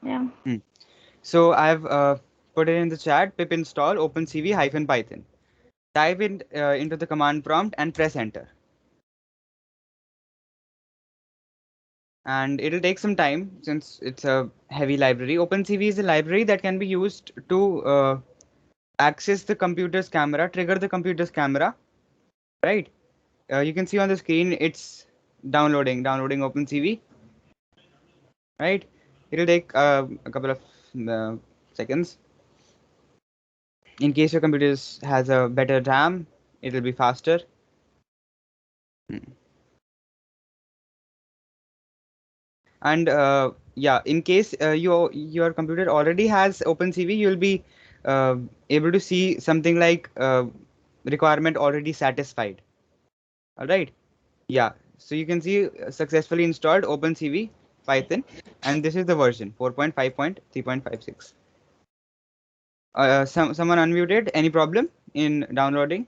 Yeah. So I've put it in the chat. Pip install opencv-python. Type it into the command prompt and press enter. And it'll take some time since it's a heavy library. OpenCV is a library that can be used to access the computer's camera, trigger the computer's camera, right? You can see on the screen it's downloading OpenCV, right? It'll take a couple of seconds. In case your computer has a better RAM, it'll be faster. And yeah, in case your computer already has OpenCV, you'll be able to see something like requirement already satisfied. All right. Yeah. So you can see successfully installed OpenCV Python, and this is the version 4.5.3.56. Someone unmuted. Any problem in downloading?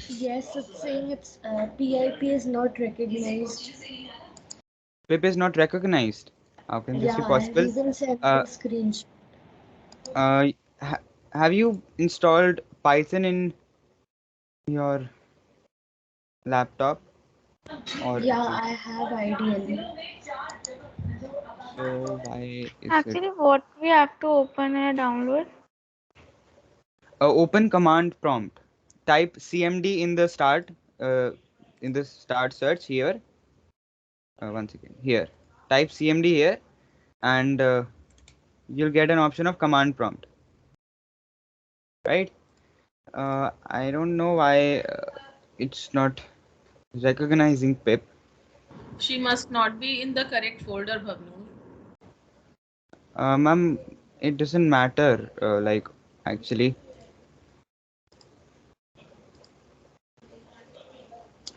Yes, it's saying it's PIP is not recognized. Pip is not recognized. How can this Yeah, be I have possible? even sent Uh, the screenshot. uh, have you installed Python in your laptop or Yeah, I have ideally. so why is it Actually, what we have to open and download? open command prompt, type cmd uh, in the start search here, once again here, type cmd here, and you'll get an option of command prompt, right? I don't know why it's not recognizing pip. She must not be in the correct folder, Bhavnu. Ma'am, it doesn't matter, like actually,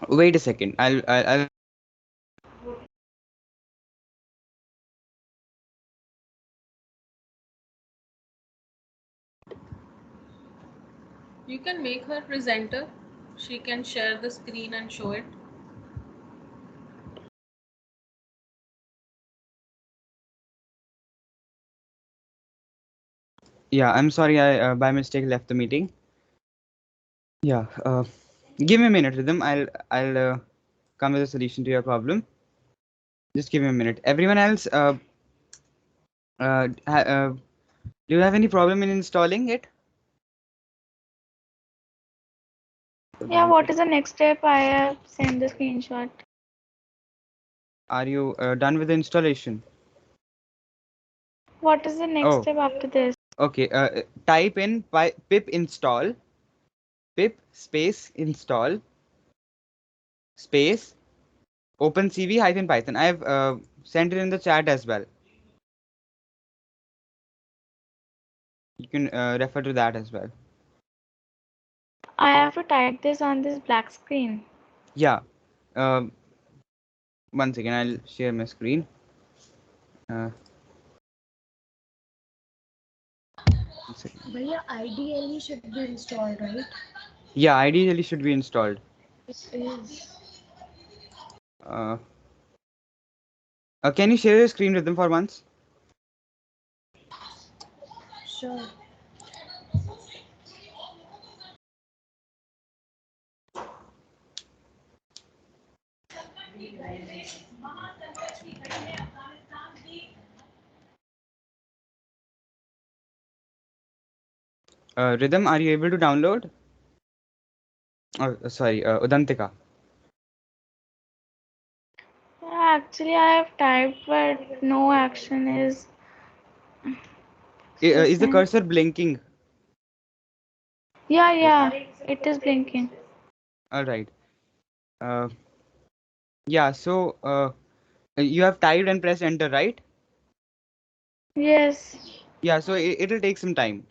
wait a second, I'll You can make her presenter. She can share the screen and show it. yeah, I'm sorry, I by mistake left the meeting. Yeah, give me a minute, Rhythm. I'll come with a solution to your problem. Just give me a minute. Everyone else, do you have any problem in installing it? Yeah, what is the next step? I have sent the screenshot. Are you done with the installation? What is the next Oh, step after this? okay. Type in pip install, pip space install space opencv-python. I've sent it in the chat as well. You can refer to that as well. I have to type this on this black screen. Yeah. Uh, Once again, I'll share my screen. Uh, one second. Bhaiya, ideally should be installed, right? Yeah, ideally should be installed. It is. Uh, can you share your screen with them for once? Sure. Rhythm, are you able to download? Oh, sorry, Udantika. Yeah, actually, I have typed, but no action is. Is the cursor blinking? Yeah, yeah, it is blinking. All right. Uh, yeah, so you have typed and pressed enter, right? Yes. Yeah, so it'll take some time.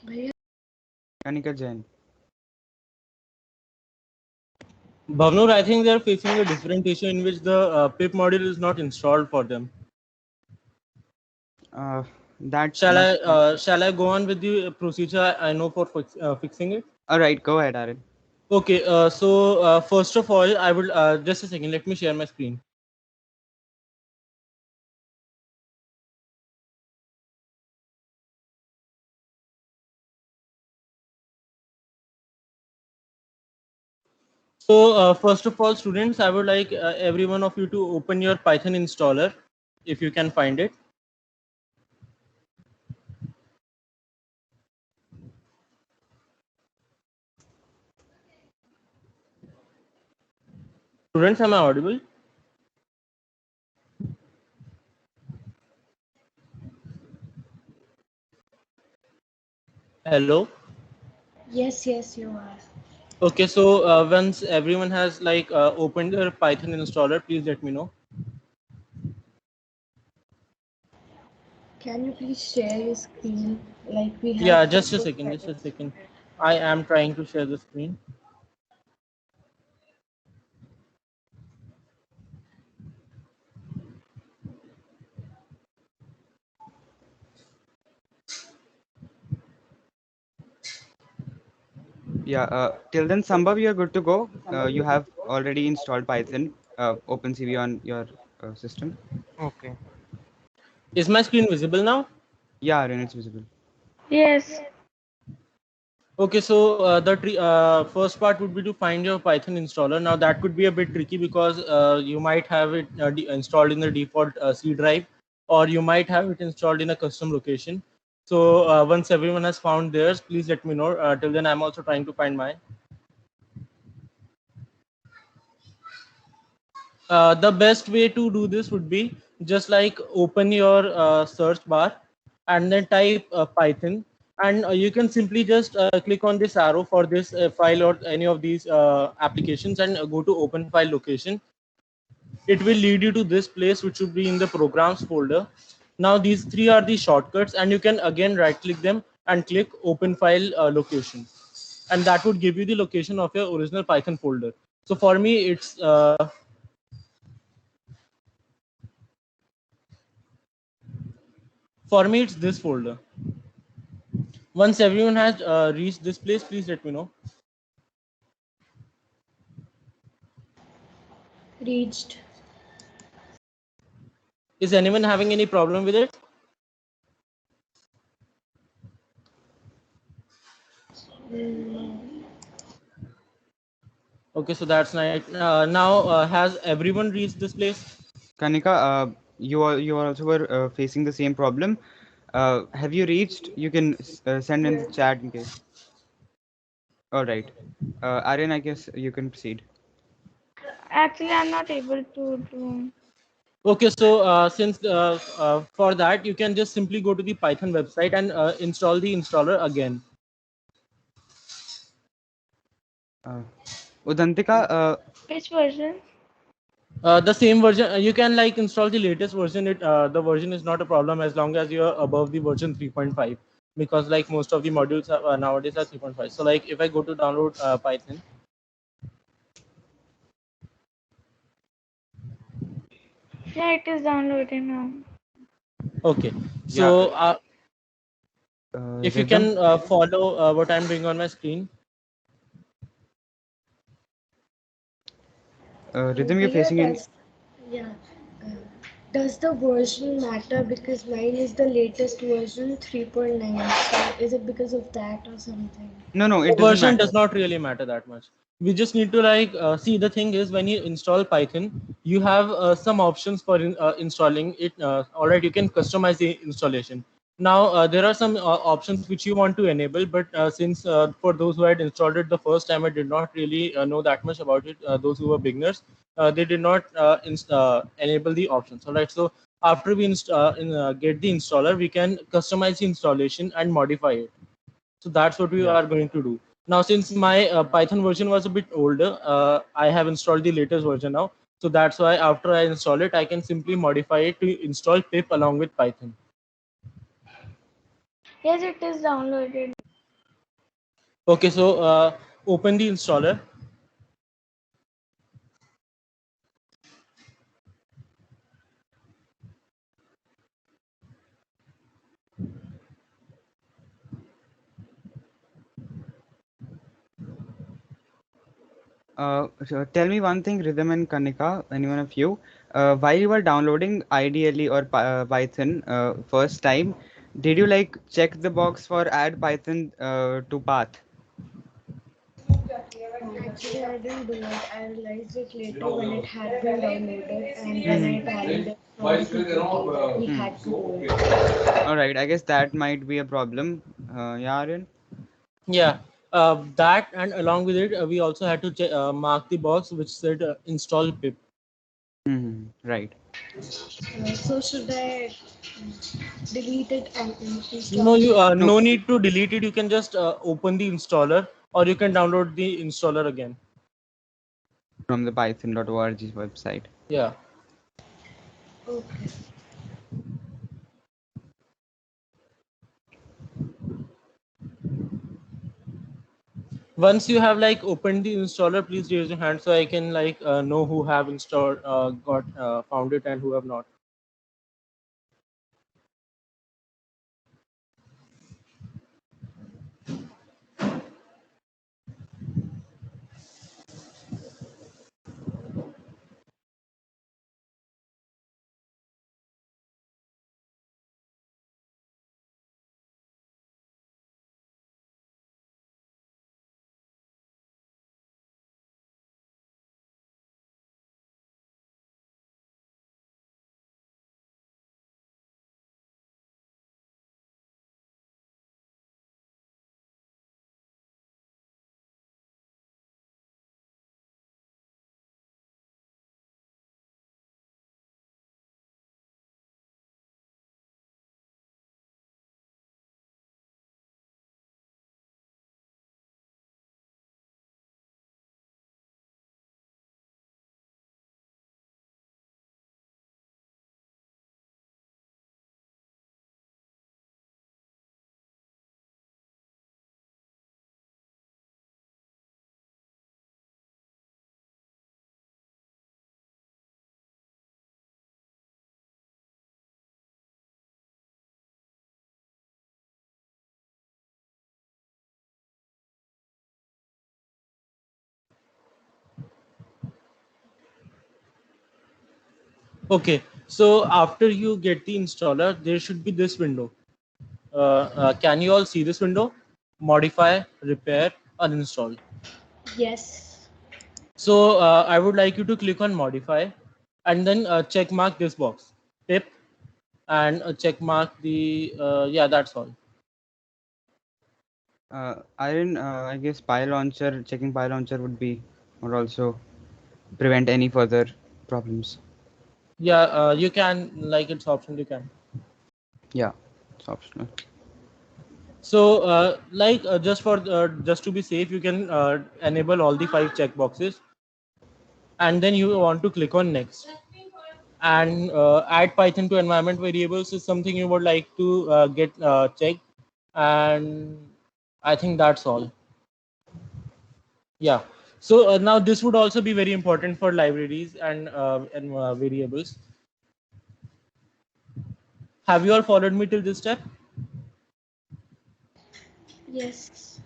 Bhaiya, Kanika Jain. Bhavnur, I think they are facing a different issue in which the pip module is not installed for them. That Shall must be. I go on with the procedure I know for fixing it? All right, go ahead, Aaron. Okay, so first of all, I would just a second. Let me share my screen. So first of all, students, I would like every one of you to open your Python installer if you can find it. Students, am I audible? Hello. Yes, yes, you are. Okay, so once everyone has like opened their Python installer, please let me know. Can you please share your screen? Like we have. Yeah, just a second, just a second. I am trying to share the screen. Yeah, till then, Sambhav, you're good to go. You have already installed Python, OpenCV on your system. Okay. Is my screen visible now? Yeah, Aryan, it's visible. Yes. Okay, so first part would be to find your Python installer. Now that could be a bit tricky because you might have it installed in the default C drive, or you might have it installed in a custom location. So once everyone has found theirs, please let me know. Till then, I'm also trying to find mine. The best way to do this would be just like open your search bar and then type Python, and you can simply just click on this arrow for this file or any of these applications and go to open file location. It will lead you to this place, which should be in the programs folder. Now these three are the shortcuts, and you can again right click them and click open file location, and that would give you the location of your original Python folder. So for me it's this folder. Once everyone has reached this place, please let me know. Reached. Is anyone having any problem with it? Okay, so that's nice. Now, has everyone reached this place? Kanika, you also were facing the same problem. Have you reached? You can send in the chat in case. All right. Aryan, I guess you can proceed. Actually, I'm not able to do. Okay, so since for that, you can just simply go to the Python website and install the installer again. Udantika, Which version? The same version. You can like install the latest version. The version is not a problem as long as you're above the version 3.5, because like most of the modules are, nowadays are 3.5. So like if I go to download Python. Yeah, it is downloading now. Okay, so if you Rhythm. can follow what I'm doing on my screen. Rhythm, you're facing in. Yeah. Uh, does the version matter? Because mine is the latest version 3.9. So is it because of that or something? No, The it doesn't version matter. does not really matter that much. We just need to like see, the thing is when you install Python, you have some options for installing it. All right, you can customize the installation. Now there are some options which you want to enable, but since for those who had installed it the first time, I did not really know that much about it. Those who were beginners, they did not enable the options. All right, so after we get the installer, we can customize the installation and modify it. So that's what we are going to do. Now, since my Python version was a bit older, I have installed the latest version now. So that's why after I install it, I can simply modify it to install pip along with Python. Yes, it is downloaded. Okay, so open the installer. So tell me one thing, Rhythm and Kanika, anyone of you, while you were downloading IDLE or Python first time, did you like check the box for add Python to path? Actually, I didn't do it. I realized it later when it had been downloaded and when I tallied it from PPT that we had to do it. All right, I guess that might be a problem. Yeah, Aryan? Yeah, that, and along with it, we also had to mark the box which said install pip. Right. So should I delete it and install No, you it? No, no need to delete it. You can just open the installer, or you can download the installer again. from the python.org website. Yeah. Okay. Once you have like opened the installer, please raise your hand so I can like know who have installed, got found it, and who have not. Okay, so after you get the installer, there should be this window. Can you all see this window? Modify, repair, uninstall. Yes. So I would like you to click on modify, and then check mark this box, pip, and check mark the yeah, that's all. Aryan, I guess checking PyLauncher would also prevent any further problems. Yeah, you can, like, it's optional, you can. Yeah, it's optional. So just to be safe, you can enable all the 5 checkboxes, and then you want to click on next, and add Python to environment variables is something you would like to get checked, and I think that's all. Yeah. So now this would also be very important for libraries and variables. Have you all followed me till this step? Yes.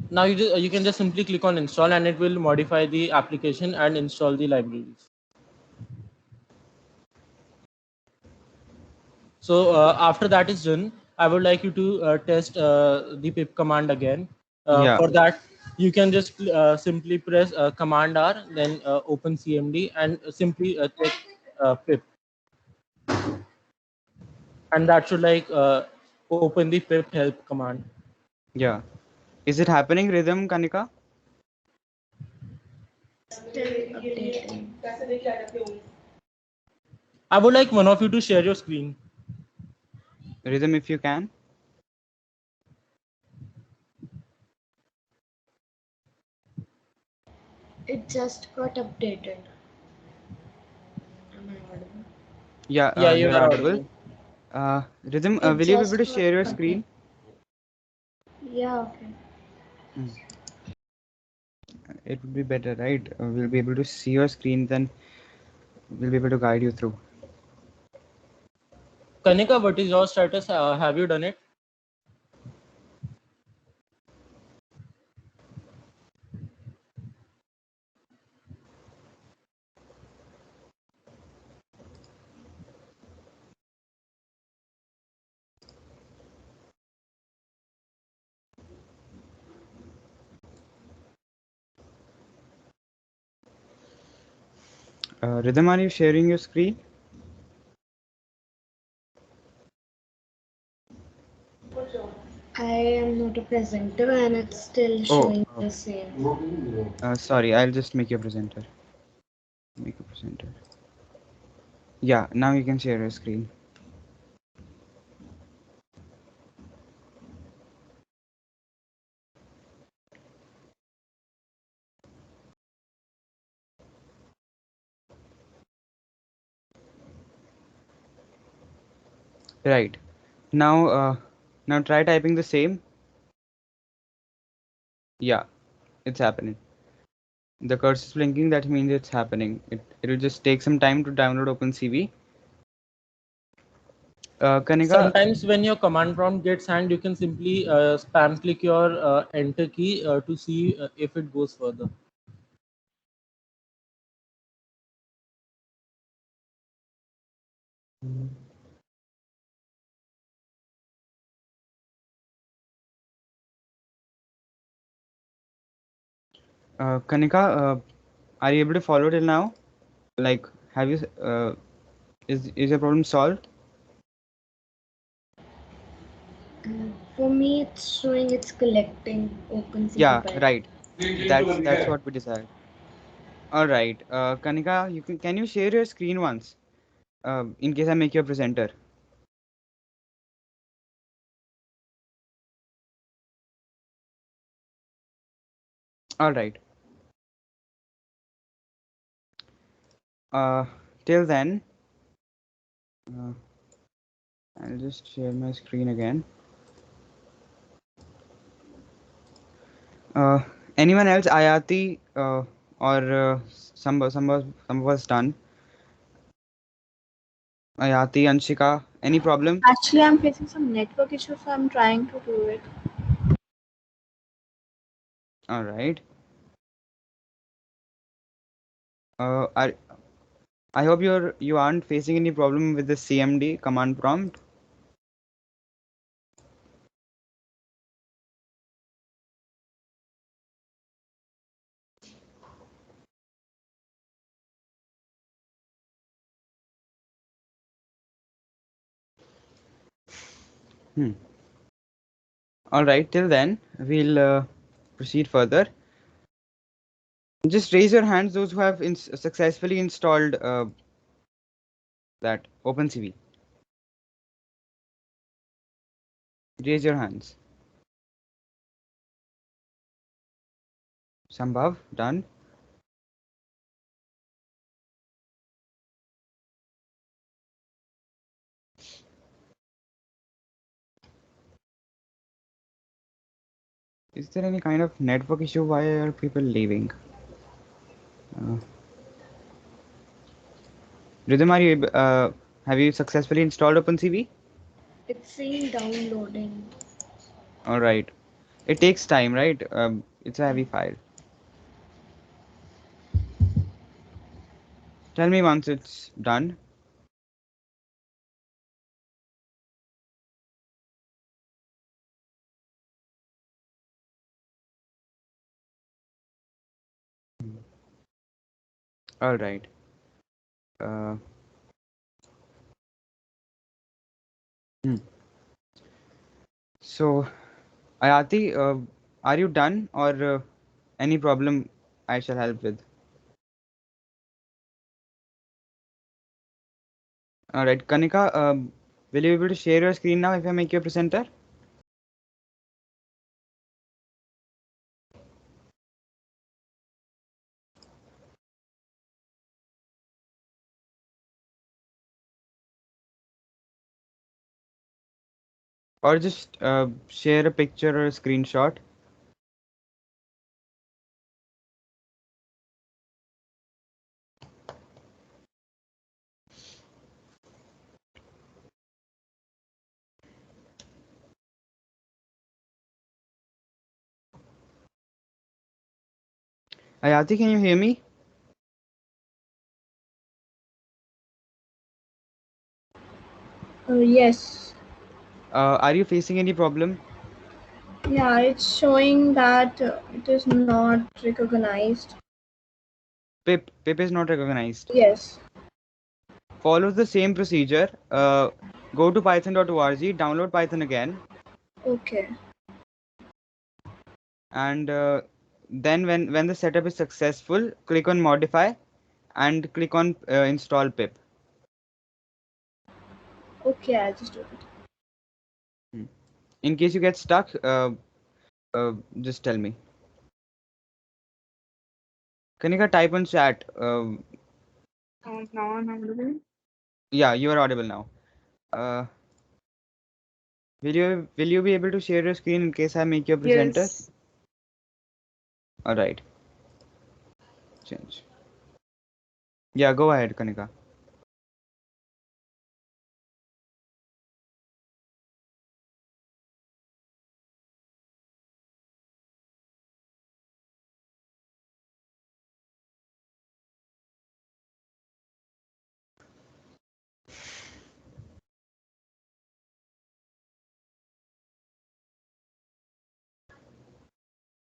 Now you can just simply click on install, and it will modify the application and install the libraries. So after that is done, I would like you to test the pip command again. Yeah. For that, you can just simply press Command R, then open CMD, and simply check pip, and that should like open the pip help command. Yeah. Is it happening, Rhythm, Kanika? Still updating. I would like one of you to share your screen. Rhythm, if you can. It just got updated. Am I audible? Yeah, Yeah, you you're are audible. audible. Rhythm, It will you be able just to got share your updated. screen? Yeah, okay. It would be better, right? We'll be able to see your screen, then we'll be able to guide you through. Kanika, what is your status? Have you done it? Rhythm, are you sharing your screen? I am not a presenter and it's still showing the same. Sorry, I'll just make you a presenter. Make a presenter. Yeah, now you can share your screen. Right. Now try typing the same. Yeah, it's happening. The cursor is blinking, that means it's happening. It'll just take some time to download OpenCV. Kanika, Sometimes when your command prompt gets hanged, you can simply spam click your enter key to see if it goes further. Kanika, are you able to follow till now? Like, have you is your problem solved? For me, it's showing it's collecting OpenCV. Yeah, byte. right. That's what we decided. All right. Kanika, can you share your screen once? In case I make you a presenter. All right. Till then, I'll just share my screen again. Anyone else? Ayati or some of us done. Ayati, Anshika, any problem? Actually, I'm facing some network issues, so I'm trying to do it. All right. I hope you aren't facing any problem with the CMD command prompt. All right. Till then, we'll proceed further. Just raise your hands, those who have successfully installed that OpenCV. Raise your hands. Sambhav, done. Is there any kind of network issue? Why are people leaving? Rhythm, have you successfully installed OpenCV? It's saying downloading. All right. It takes time, right? It's a heavy file. Tell me once it's done. All right. So, Ayati, are you done or any problem I shall help with? All right, Kanika, will you be able to share your screen now if I make you a presenter? Or just share a picture or a screenshot. Ayati, can you hear me? Yes. Are you facing any problem? Yeah, it's showing that it is not recognized. pip is not recognized. Yes. Follows the same procedure. Go to python.org, download Python again, Okay. and then when the setup is successful, click on modify and click on install pip. Okay, I'll just do it. In case you get stuck, just tell me. Kanika, type on chat. Now I'm audible. Yeah, you are audible now. Will you be able to share your screen in case I make you a presenter? Yes. All right. Change. Yeah, go ahead, Kanika.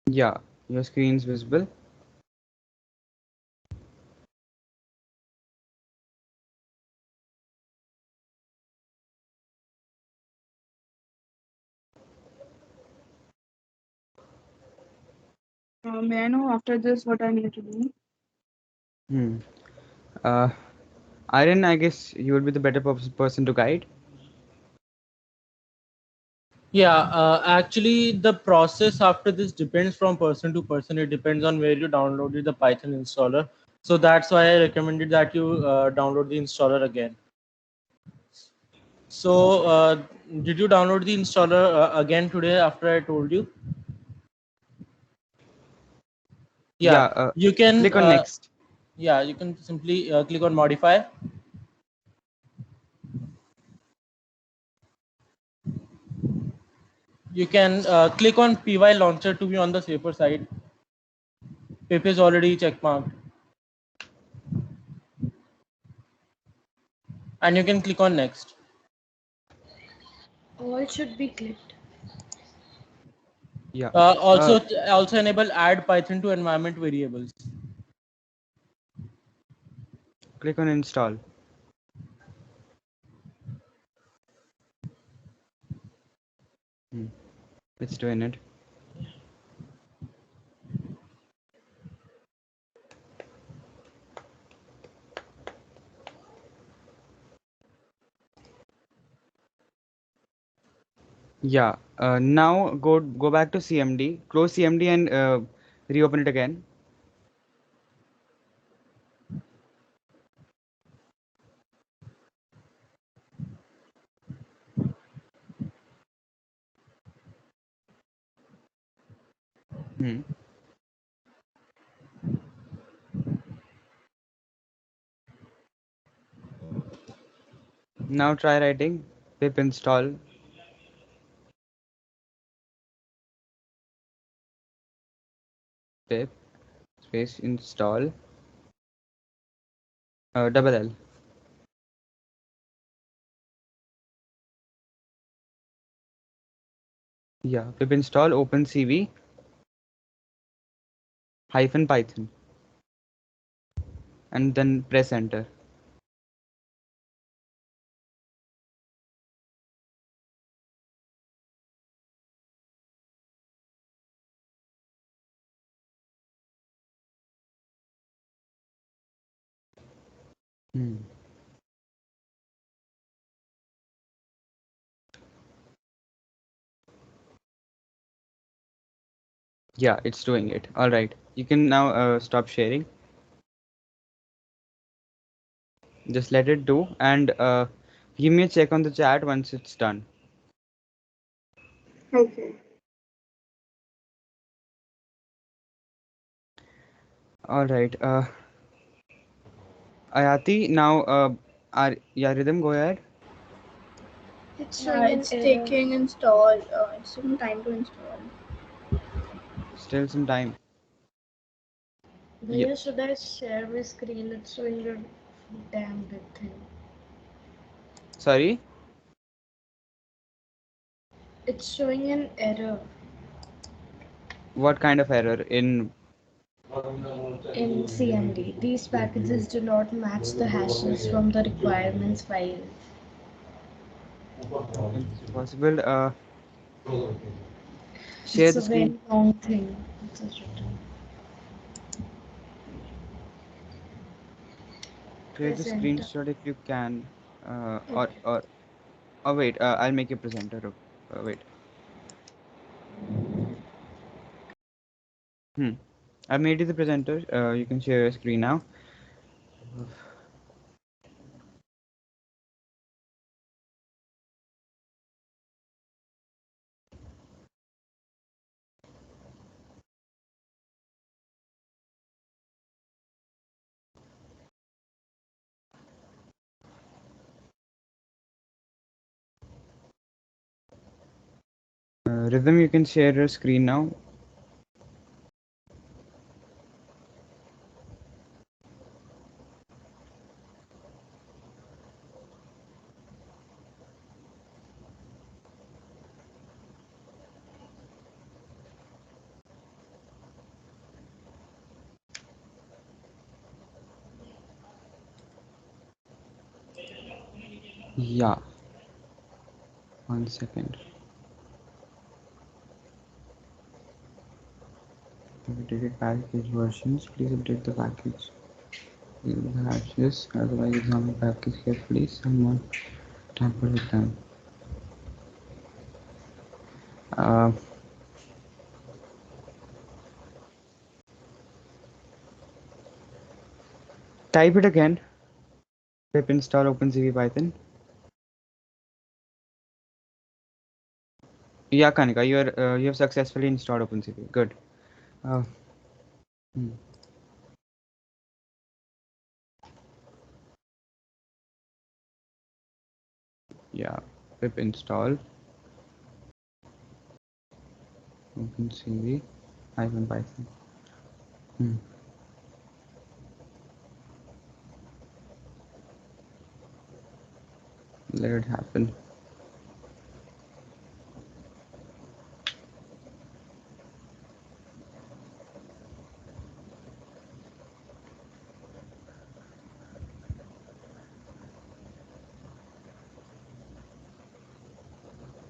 Yeah, your screen's visible. May I know after this what I need to do? Hmm. Iron, I guess you would be the better person to guide. Yeah, actually, the process after this depends from person to person. It depends on where you downloaded the Python installer. So that's why I recommended that you download the installer again. So, did you download the installer again today after I told you? Yeah, you can click on next. Yeah, you can simply click on modify. You can click on py launcher to be on the safer side. Pip is already checkmarked. And you can click on next. All should be clicked. Yeah. Also enable add Python to environment variables. Click on install. It's doing it. Yeah. Now go back to CMD. Close CMD and reopen it again. Now try writing pip install pip space install double L. Yeah, pip install OpenCV -Python and then press enter. Yeah, it's doing it. All right. You can now stop sharing. Just let it do and give me a check on the chat once it's done. Okay. All right. Ayati, now Rhythm, go ahead. It's showing an It's error. taking install. It's taking time to install. Still some time. Bhaiya, should I share my screen? It's showing a damn big thing. Sorry. It's showing an error. What kind of error in in CMD. These packages do not match the hashes from the requirements file. It's possible. Share It's the a very screen. long thing. It's just written. Share the Presenter. screenshot if you can. Or Okay. or oh wait. I'll make a presenter. Wait. I've made you the presenter. You can share your screen now. Rhythm, you can share your screen now. Yeah. 1 second. Updated package versions. Please update the package. The hashes. Otherwise, example package carefully. Someone tamper with them. Uh, Type it again. Pip install OpenCV Python. Yeah, Kanika, you have successfully installed OpenCV. Good. Uh, hmm. Yeah, pip install OpenCV Python. Let it happen.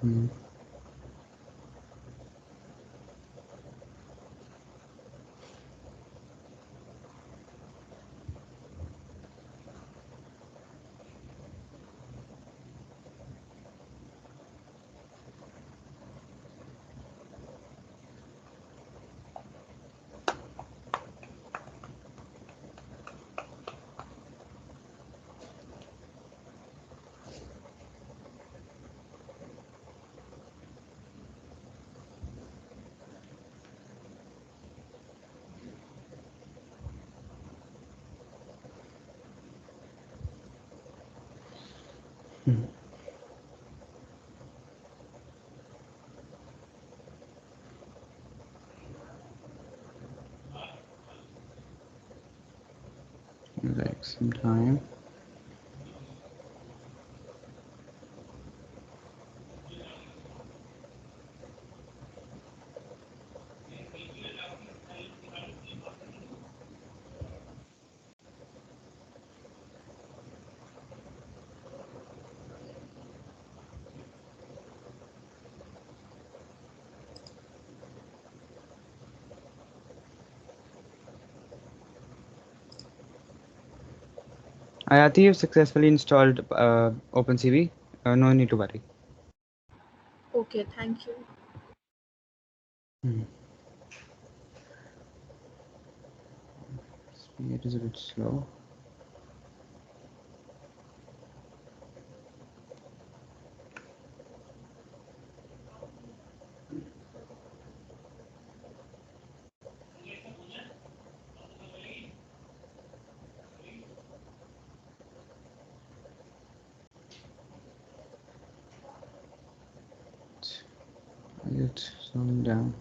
Hmm. Like some time. Ayati, you've successfully installed OpenCV. No need to worry. Okay, thank you. Speed is a bit slow. It's slowing down.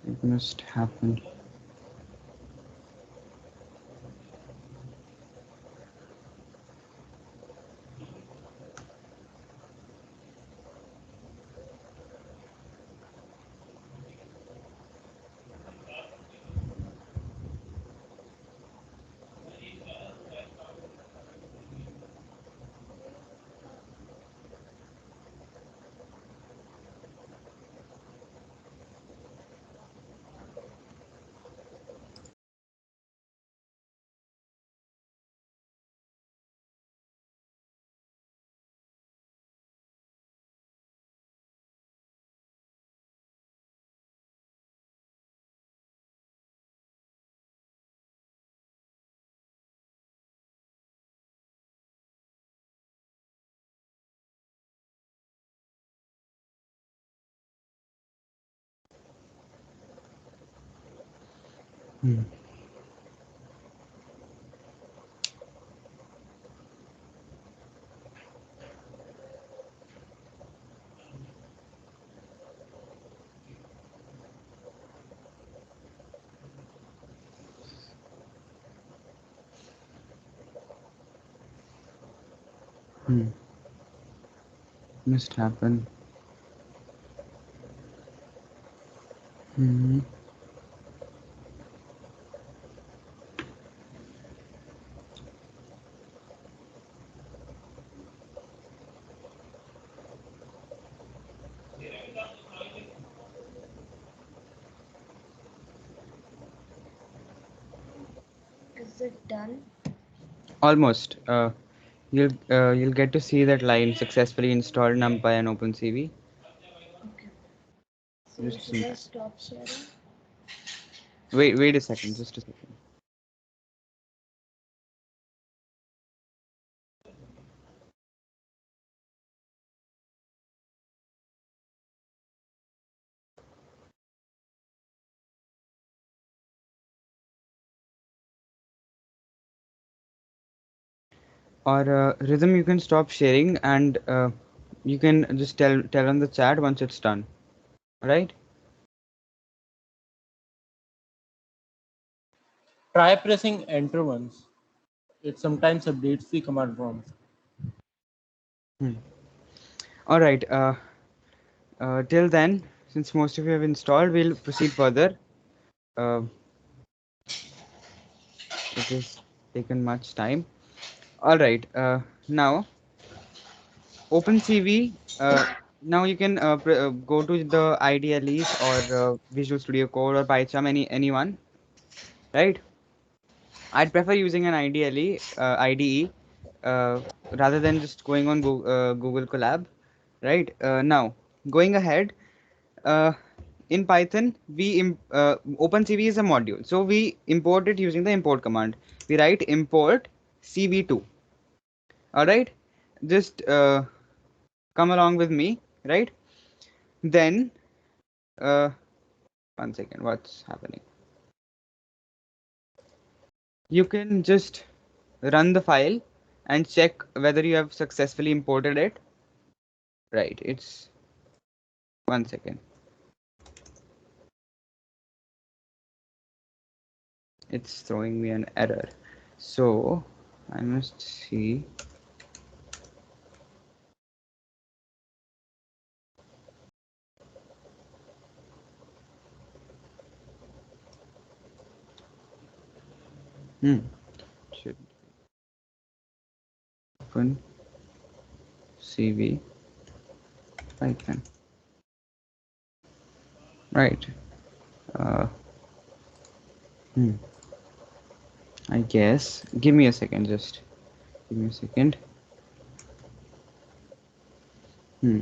It must happen. Hmm. Hmm. Must happen. Hmm. Is it done? Almost. You'll get to see that line successfully installed NumPy and OpenCV. Okay. So Just should see. I stop sharing? Wait a second. Just a second. Or Rhythm, you can stop sharing and you can just tell on the chat once it's done. Right? Try pressing enter once. It sometimes updates the command prompt. All right. Till then, since most of you have installed, we'll proceed further. Uh, it has taken much time. All right. Now, OpenCV. Now you can go to the IDLEs or Visual Studio Code or PyCharm, anyone, right? I'd prefer using an IDE rather than just going on Google Colab, right? Now, going ahead, uh, in Python, OpenCV is a module, so we import it using the import command. We write import cv2. All right, just come along with me, right? Then, uh, one second, what's happening? You can just run the file and check whether you have successfully imported it. Right, it's one second. It's throwing me an error. So I must see. Should open CV Python. Right. Uh, hmm. I guess. Give me a second. Just give me a second. Hmm.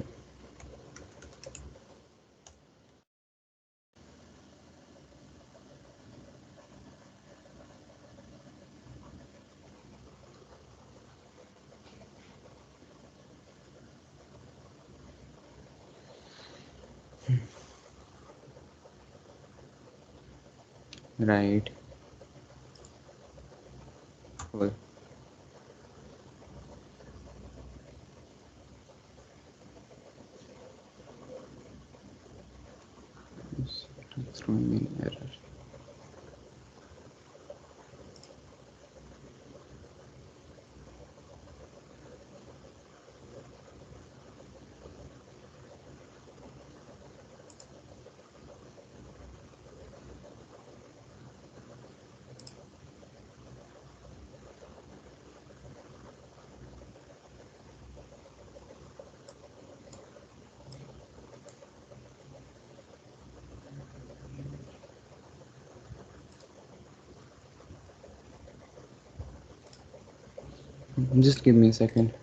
Right. Cool. It's throwing me an error. Just give me a second.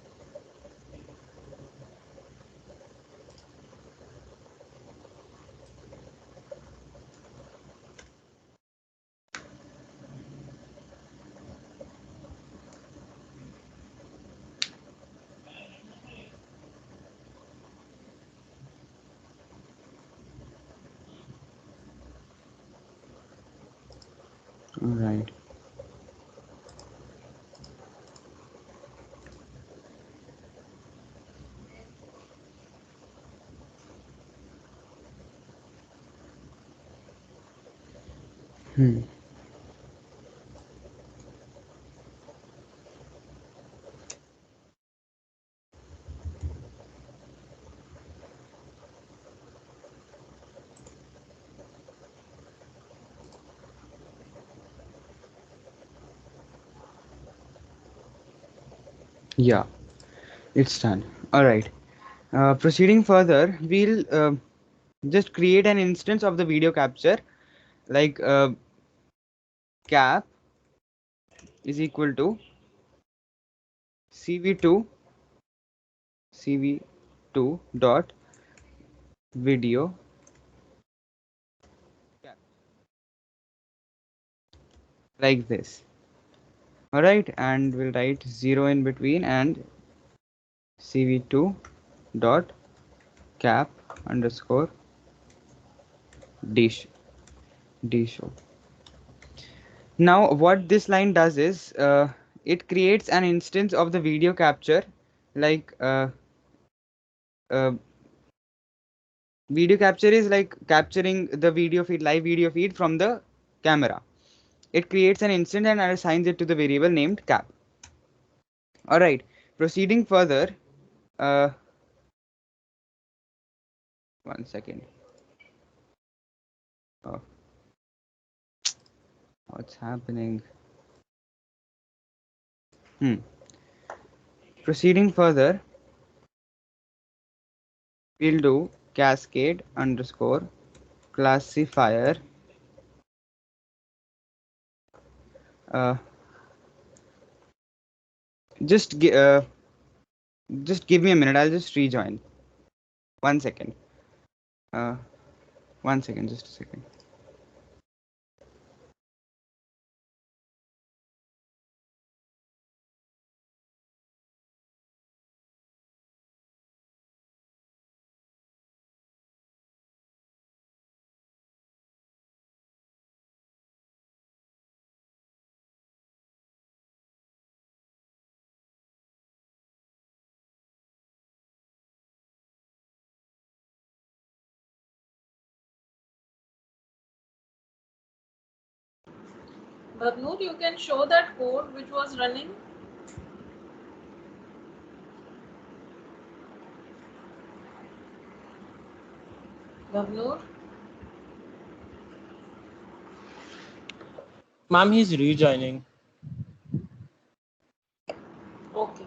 All right. Hmm. Yeah, it's done. All right. Proceeding further, we'll just create an instance of the video capture, like cap is equal to cv2 dot video cap, like this. All right, and we'll write 0 in between and cv2 dot cap underscore dish show. Now what this line does is it creates an instance of the video capture, like uh, video capture is like capturing the video feed, live video feed from the camera. It creates an instance and assigns it to the variable named cap. All right, proceeding further, uh, one second. Oh, what's happening? Proceeding further, we'll do cascade underscore classifier. Uh, just just give me a minute. I'll just rejoin. 1 second. Uh, 1 second. Just a second. Bhavnoor, you can show that code which was running. Bhavnoor? Ma'am, he's rejoining. Okay.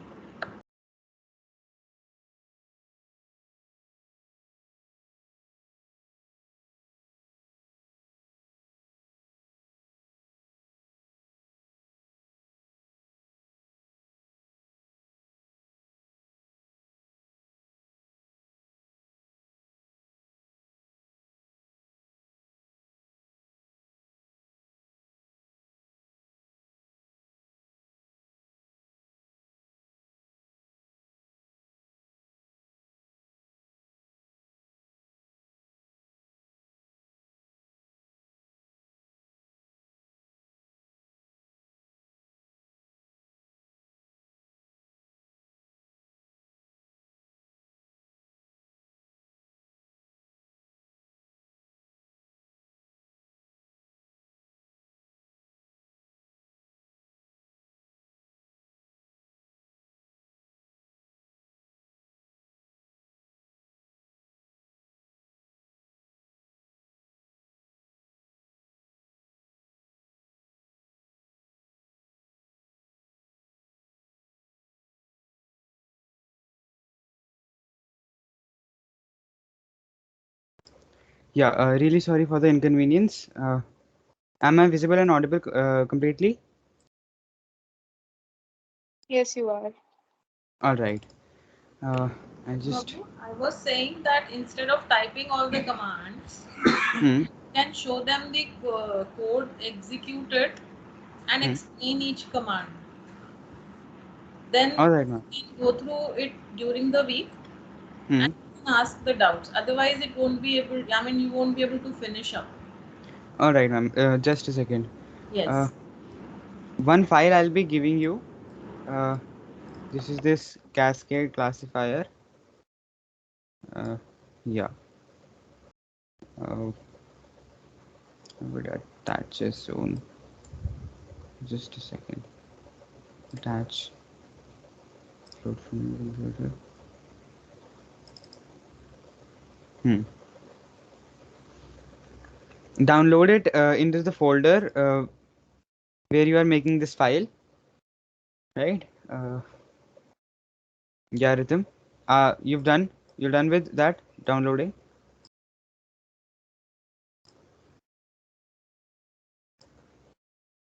Yeah, really sorry for the inconvenience. Am I visible and audible completely? Yes, you are. All right. I just. Bhavnoor, I was saying that instead of typing all the commands, Hmm. you can show them the code executed and Hmm. explain each command. Then All right, ma'am. we can go through it during the week Hmm. and you can ask the doubts. Otherwise, it won't be able. I mean, you won't be able to finish up. All right, ma'am. Just a second. Yes. One file I'll be giving you. This is this cascade classifier. Yeah. I would attach it soon. Just a second. Attach. Upload from computer. Download it into the folder where you are making this file, right? Yeah, Rhythm. You're done with that downloading.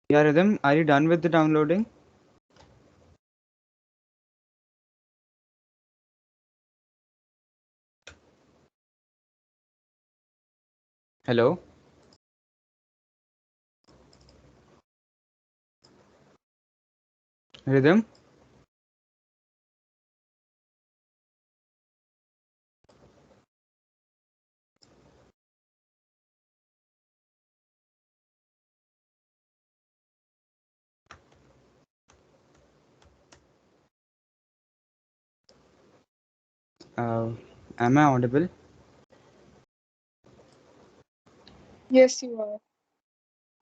Yeah, Rhythm, are you done with the downloading? Hello. Rhythm. Am I audible? Yes, you are.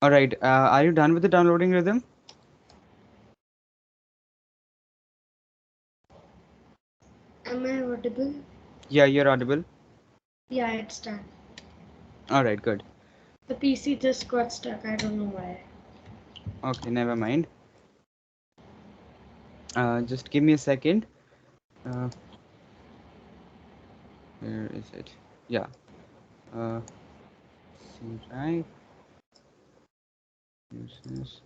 All right. Are you done with the downloading, Rhythm? Am I audible? Yeah, you're audible. Yeah, it's done. All right, good. The PC just got stuck. I don't know why. Okay, never mind. Just give me a second. Where is it? Yeah. C drive. Uses.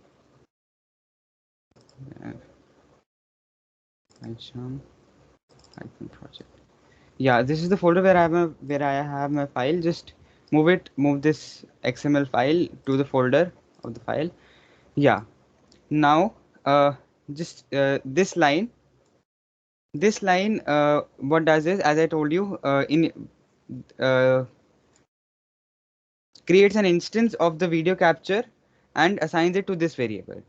iCharm. Python project. Yeah, this is the folder where I have my file. Just move this XML file to the folder of the file. Yeah. Now, just this line, what does is, as I told you, uh, creates an instance of the video capture and assigns it to this variable.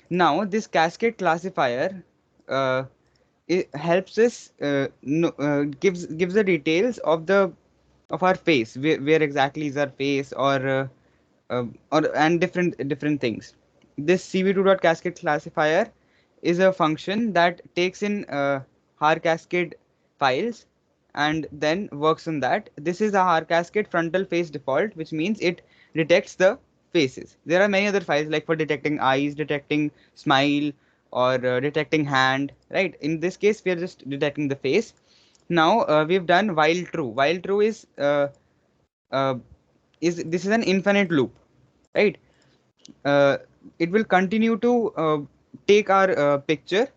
Now, this cascade classifier it helps us gives the details of our face, where exactly is our face, or and different things. This cv2.cascade classifier is a function that takes in har cascade files and then works on that. This is a har cascade frontal face default, which means it detects the faces. There are many other files like for detecting eyes, detecting smile, or detecting hand, right? In this case we are just detecting the face. Now we've done while true. While true uh, is this is an infinite loop, right? uh, it will continue to take our picture.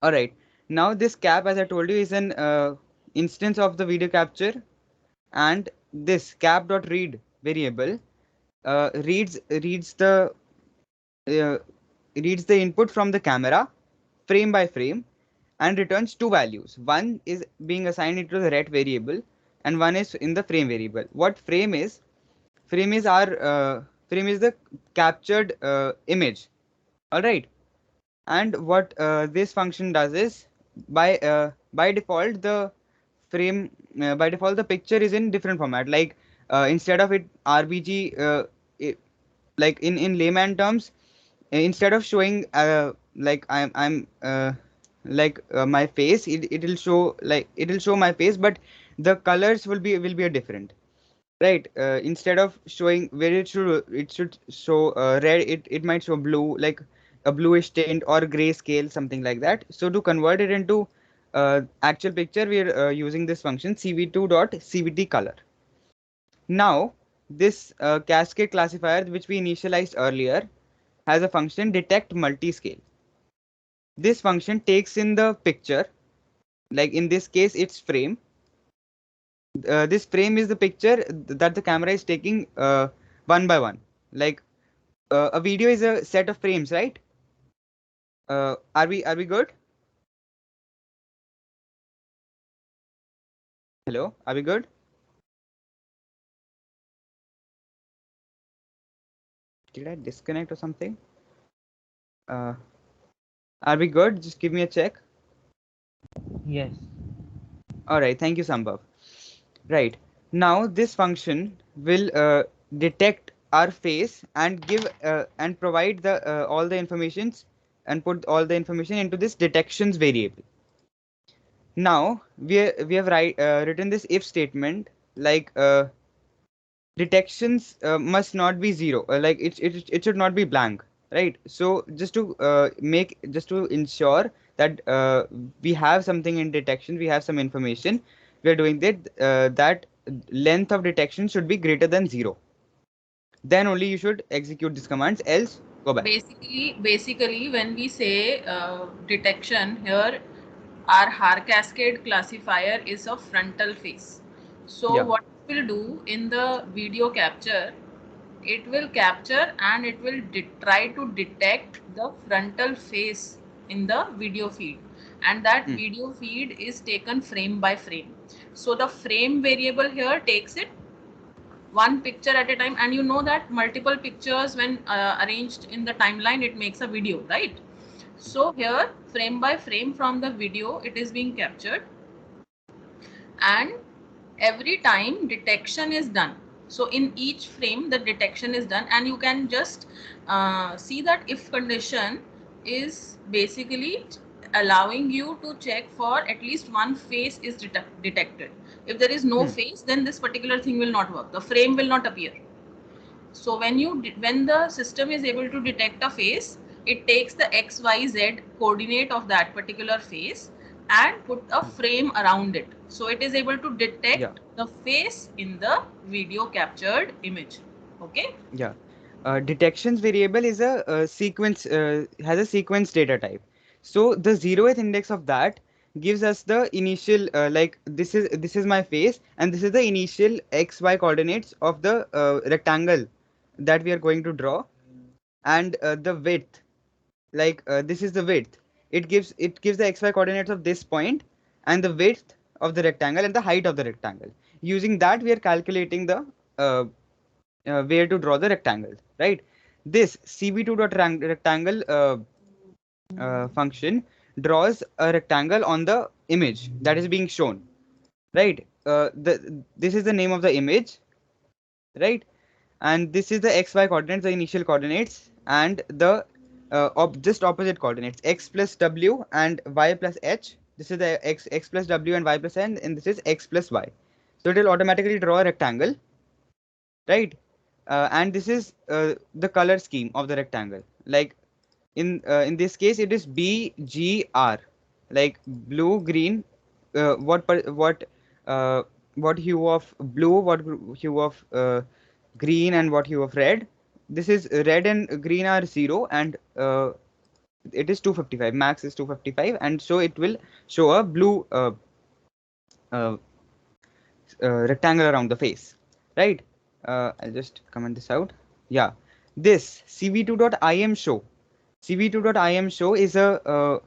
All right. Now this cap, as I told you, is an instance of the video capture, and this cap.read variable uh, reads the input from the camera frame by frame and returns two values. One is being assigned into the ret variable and one is in the frame variable. What frame is? Frame is the captured image. All right. And what this function does is, by default by default the picture is in different format. Like instead of it RBG, like in layman terms, instead of showing like I'm like my face, it'll show my face, but the colors will be a different. Right. Instead of showing where it should show red, it might show blue, like a bluish tint, or grayscale, something like that. So to convert it into actual picture, we're using this function cv2.cvt color. Now this cascade classifier, which we initialized earlier, has a function detect multiscale. This function takes in the picture, like in this case it's frame. This frame is the picture that the camera is taking one by one. Like a video is a set of frames, right? Are we good? Hello, are we good? Did I disconnect or something? Are we good? Just give me a check. Yes. All right. Thank you, Sambhav. Right. Now this function will detect our face and give and provide the all the informations and put all the information into this detections variable. Now we have written this if statement like detections must not be zero, like it should not be blank, right? So just to ensure that we have something in detection, we have some information, we are doing that that length of detection should be greater than 0, then only you should execute these commands, else go back. Basically, when we say detection here, our Har cascade classifier is a frontal face. So Yeah. what it will do in the video capture, it will capture and it will try to detect the frontal face in the video feed, and that video feed is taken frame by frame. So the frame variable here takes it one picture at a time, and you know that multiple pictures when arranged in the timeline, it makes a video, right? So here frame by frame from the video it is being captured, and every time detection is done, so in each frame the detection is done, and you can just see that if condition is basically allowing you to check for at least one face is detected. If there is no face, then this particular thing will not work, the frame will not appear. So when the system is able to detect a face, it takes the XYZ coordinate of that particular face and put a frame around it. So it is able to detect the face in the video captured image. Okay. Yeah. Detections variable is a sequence, has a sequence data type. So the 0th index of that gives us the initial like this is my face, and this is the initial XY coordinates of the rectangle that we are going to draw, and the width, like this is the width. It gives the XY coordinates of this point and the width of the rectangle and the height of the rectangle. Using that, we are calculating the where to draw the rectangle, right? This cb2.rectangle function draws a rectangle on the image that is being shown, right? This is the name of the image, right? And this is the xy coordinates, the initial coordinates, and the just opposite coordinates, x plus w and y plus h. This is the x plus w and y plus n, and this is x plus y. So it will automatically draw a rectangle, right? And this is the color scheme of the rectangle. Like in this case, it is BGR, like blue, green. What hue of blue, what hue of green, and what hue of red. This is red and green are 0, and it is 255. Max is 255, and so it will show a blue uh, rectangle around the face, right? I'll just comment this out. Yeah, this cv2.im show. cv2.im show is a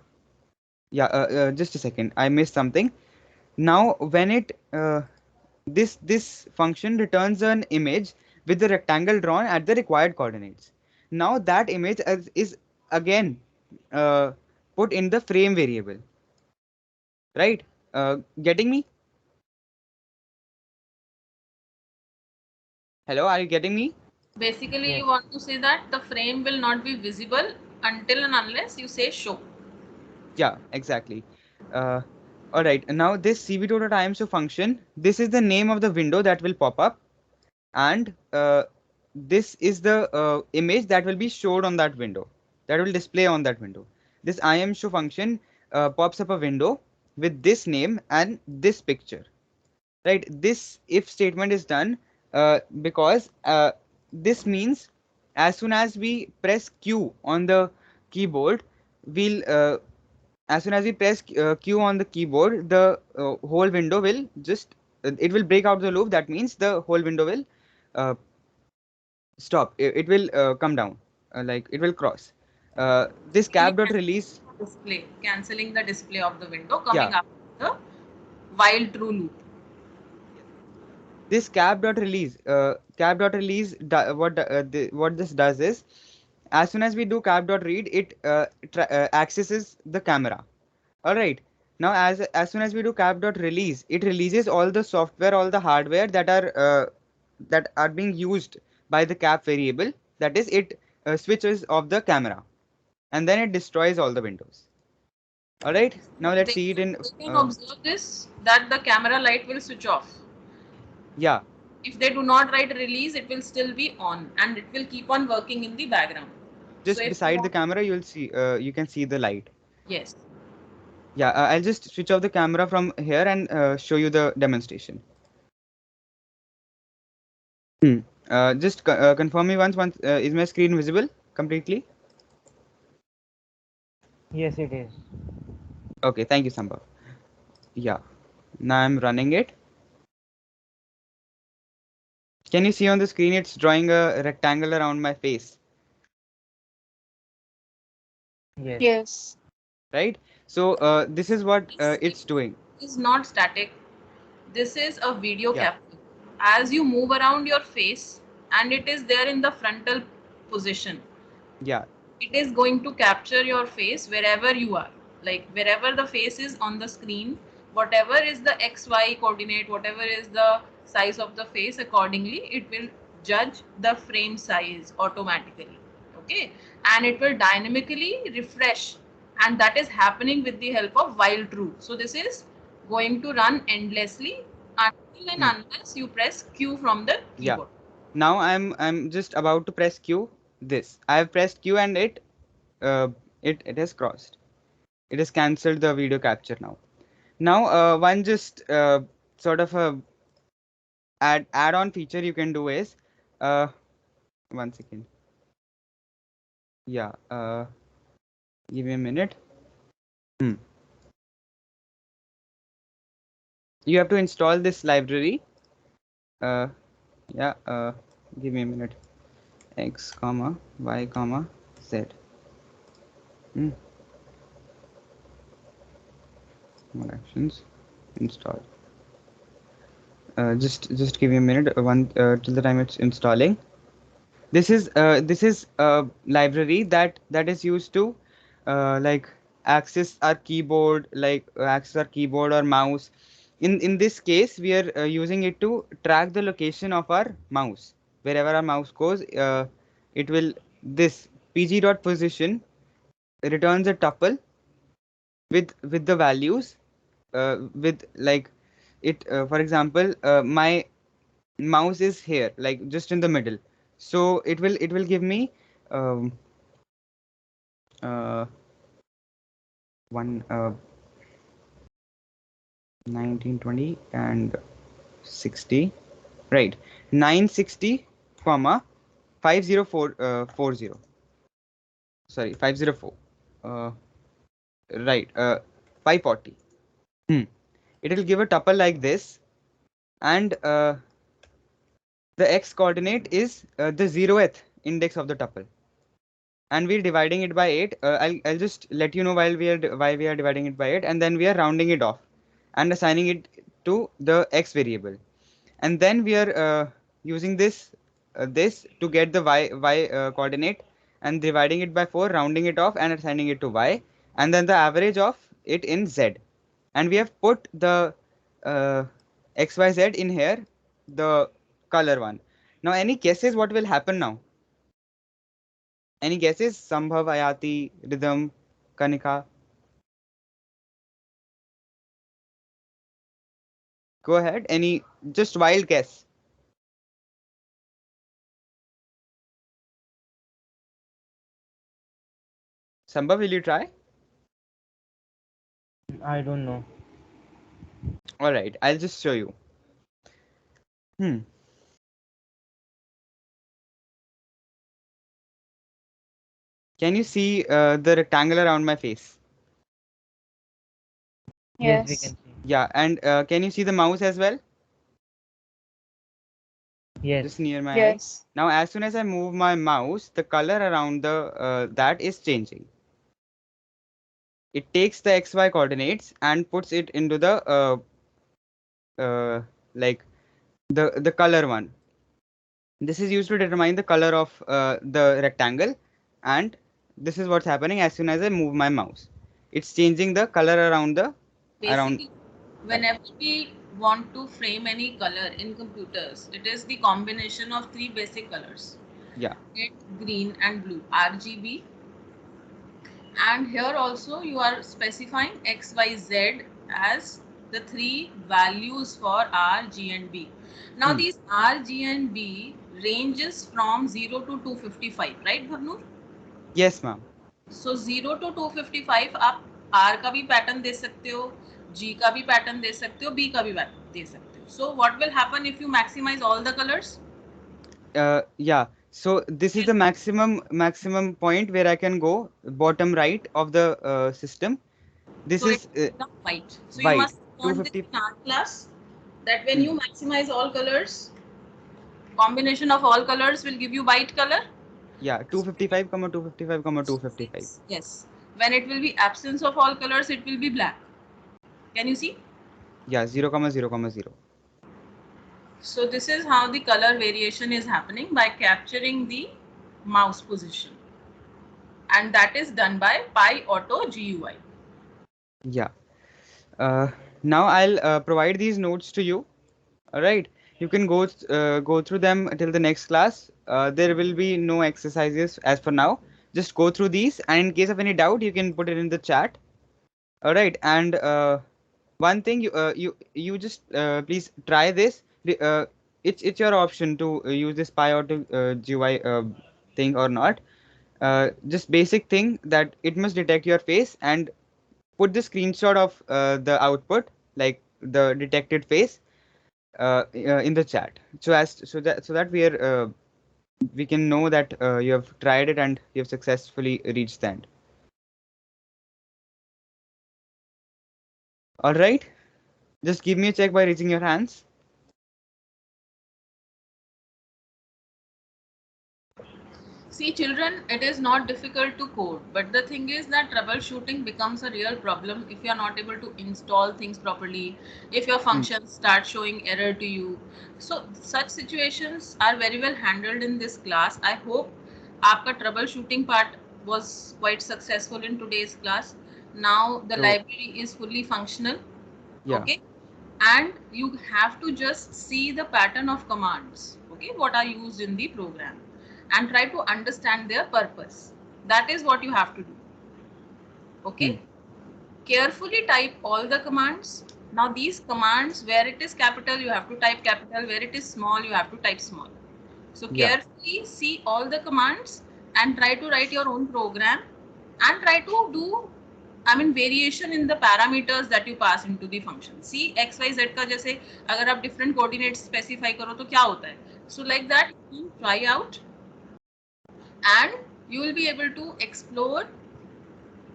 just a second, I missed something. Now when it this function returns an image with the rectangle drawn at the required coordinates. Now that image is again put in the frame variable, right? Getting me? Hello, are you getting me? Basically, Yes. you want to say that the frame will not be visible until and unless you say show. Yeah, exactly. All right. Now this cv2.imshow function, this is the name of the window that will pop up, and this is the image that will be showed on that window, that will display on that window. This imshow function pops up a window with this name and this picture, right? This if statement is done because this means as soon as we press Q on the keyboard, we'll as soon as we press Q on the keyboard, the whole window will just it will break out the loop. That means the whole window will uh, stop. It will come down, like it will cross. This cap dot release. Display, cancelling the display of the window, Yeah. coming up the while true loop. this cap.release, what this does is, as soon as we do cap.read, it accesses the camera. All right. Now, as soon as we do cap.release, it releases all the software, all the hardware that are being used by the cap variable. That is, it switches off the camera, and then it destroys all the windows. All right. Now let's see it in. They can observe this, that the camera light will switch off. Yeah. If they do not write release, it will still be on and it will keep on working in the background. Just So if beside you the camera, you'll see. You can see the light. yes. Yeah. I'll just switch off the camera from here and show you the demonstration. Just confirm me once. Is my screen visible completely? Yes, it is. Okay, thank you, Sambhav. Yeah, now I'm running it. Can you see on the screen? It's drawing a rectangle around my face, Yes. Yes. right? So this is what it's doing. Is not static. This is a video Yeah. capture. As you move around your face and it is there in the frontal position, Yeah, it is going to capture your face wherever you are. Like wherever the face is on the screen, whatever is the XY coordinate, whatever is the size of the face, accordingly, it will judge the frame size automatically. Okay. And it will dynamically refresh. And that is happening with the help of while true. So this is going to run endlessly until and unless you press Q from the yeah. keyboard. Now I'm just about to press Q. This I have pressed Q and it has crossed. It has cancelled the video capture now. Now one just sort of a add-on feature you can do is uh 1 second. Yeah. Give me a minute. You have to install this library. Yeah. Give me a minute. X comma Y comma Z. More actions. Install. Just give me a minute. Till the time it's installing. This is a library that is used to like access our keyboard, or mouse. In this case, we are using it to track the location of our mouse. Wherever our mouse goes, it will this pg.position returns a tuple with the values with like it for example my mouse is here, like just in the middle, so it will give me um, uh, one 19, 20 and 60, right? 960 comma 50440, sorry, 504, uh, right, 540. It will give a tuple like this, and the x coordinate is the 0th index of the tuple, and we're dividing it by 8. I'll just let you know why we are dividing it by 8, and then we are rounding it off and assigning it to the x variable, and then we are using this to get the y coordinate, and dividing it by 4, rounding it off and assigning it to y, and then the average of it in z, and we have put the uh, xyz in here, the color one. Now any guesses what will happen now? Any guesses? Sambhav, Ayati, Rhythm, Kanika? Go ahead. Any just wild guess? Sambhav, will you try? I don't know. All right, I'll just show you. Can you see the rectangle around my face? Yes, we Yes. can see. Yeah, and can you see the mouse as well? Yes. Just near my eye. Yes. Now, as soon as I move my mouse, the color around the that is changing. It takes the XY coordinates and puts it into the like the color one. This is used to determine the color of the rectangle, and this is what's happening as soon as I move my mouse. It's changing the color around the around. Basically, whenever we want to frame any color in computers, it is the combination of three basic colors: Yeah. red, green, and blue, RGB. And here also you are specifying X, Y, Z as the three values for R, G, and B. Now these R, G, and B ranges from 0 to 255, right, Bhavnur? Yes, ma'am. So 0 to 255 आप R का भी pattern दे सकते हो, G का भी pattern दे सकते हो, B का भी पैटर्न दे सकते हो. So what will happen if you maximize all the colors? Yeah. So this is the maximum point where I can go bottom right of the system. This So it is will become white. So you white. must learn this 250. in art class, that when you maximize all colors, combination of all colors will give you white color. Yeah, 255, 255, 255. Yes. When it will be absence of all colors, it will be black. Can you see? Yeah, 0, 0, 0. So this is how the color variation is happening by capturing the mouse position. And that is done by Pi Auto GUI. Yeah. Now I'll provide these notes to you. All right. You can go through them until the next class. There will be no exercises as for now. Just go through these, and in case of any doubt, you can put it in the chat. All right. And one thing you just please try this. It's your option to use this Pi Auto GUI thing or not. Just basic thing that it must detect your face and put the screenshot of the output, like the detected face, in the chat, so that we can know that you have tried it and you have successfully reached the end. All right, just give me a check by raising your hands. See, children, it is not difficult to code, but the thing is that troubleshooting becomes a real problem if you are not able to install things properly, if your functions start showing error to you. So, such situations are very well handled in this class. I hope आपका troubleshooting part was quite successful in today's class. Now the So library is fully functional. yeah, Okay, and you have to just see the pattern of commands, okay, what are used in the program, and try to understand their purpose. That is what you have to do. Okay, carefully type all the commands. Now these commands, where it is capital you have to type capital, where it is small you have to type small. So yeah, carefully see all the commands and try to write your own program, and try to do, I mean, variation in the parameters that you pass into the function. See x y z का जैसे अगर आप different coordinates specify करो तो क्या होता है? So like that you can try out, and you will be able to explore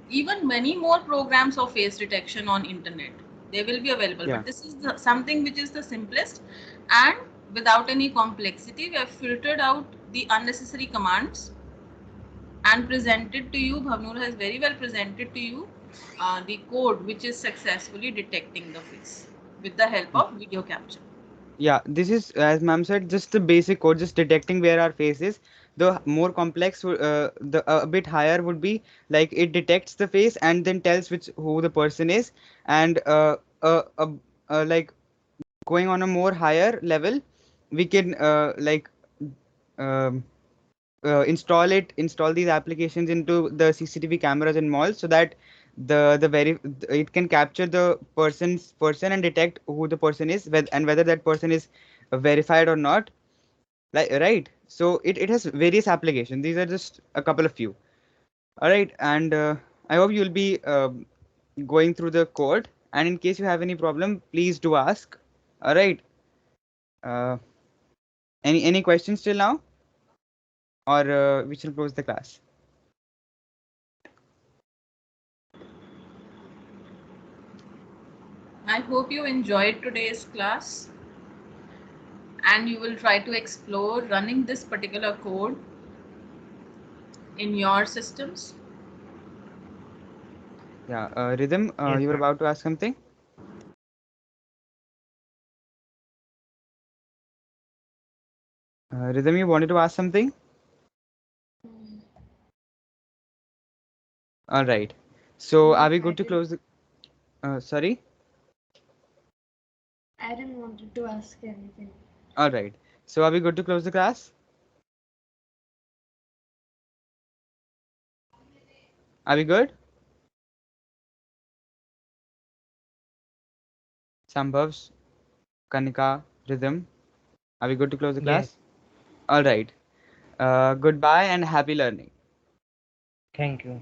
even many more programs of face detection on internet. They will be available, yeah, but this is something which is the simplest, and without any complexity we have filtered out the unnecessary commands and presented to you. Bhavnur has very well presented to you the code which is successfully detecting the face with the help of video capture. yeah. This is, as ma'am said, just the basic code, just detecting where our face is. The more complex, the a bit higher would be like it detects the face and then tells which who the person is, and like going on a more higher level, we can um, install these applications into the CCTV cameras in malls, so that it can capture the person and detect who the person is, and whether that person is verified or not, like, right? So it has various applications. These are just a couple of few. All right, and I hope you'll be going through the code, and in case you have any problem, please do ask. All right. uh, any questions till now, or we shall close the class? I hope you enjoyed today's class, and you will try to explore running this particular code in your systems. Yeah, Rhythm, Yes, you were ma'am. about to ask something. Rhythm, you wanted to ask something? All right. So No, are we I good to didn't. close the? Sorry. I didn't want to ask anything. All right. So are we good to close the class? Are we good? Sambhavs, Kanika, Rhythm. Are we good to close the class? Yes. All right. Goodbye and happy learning. Thank you.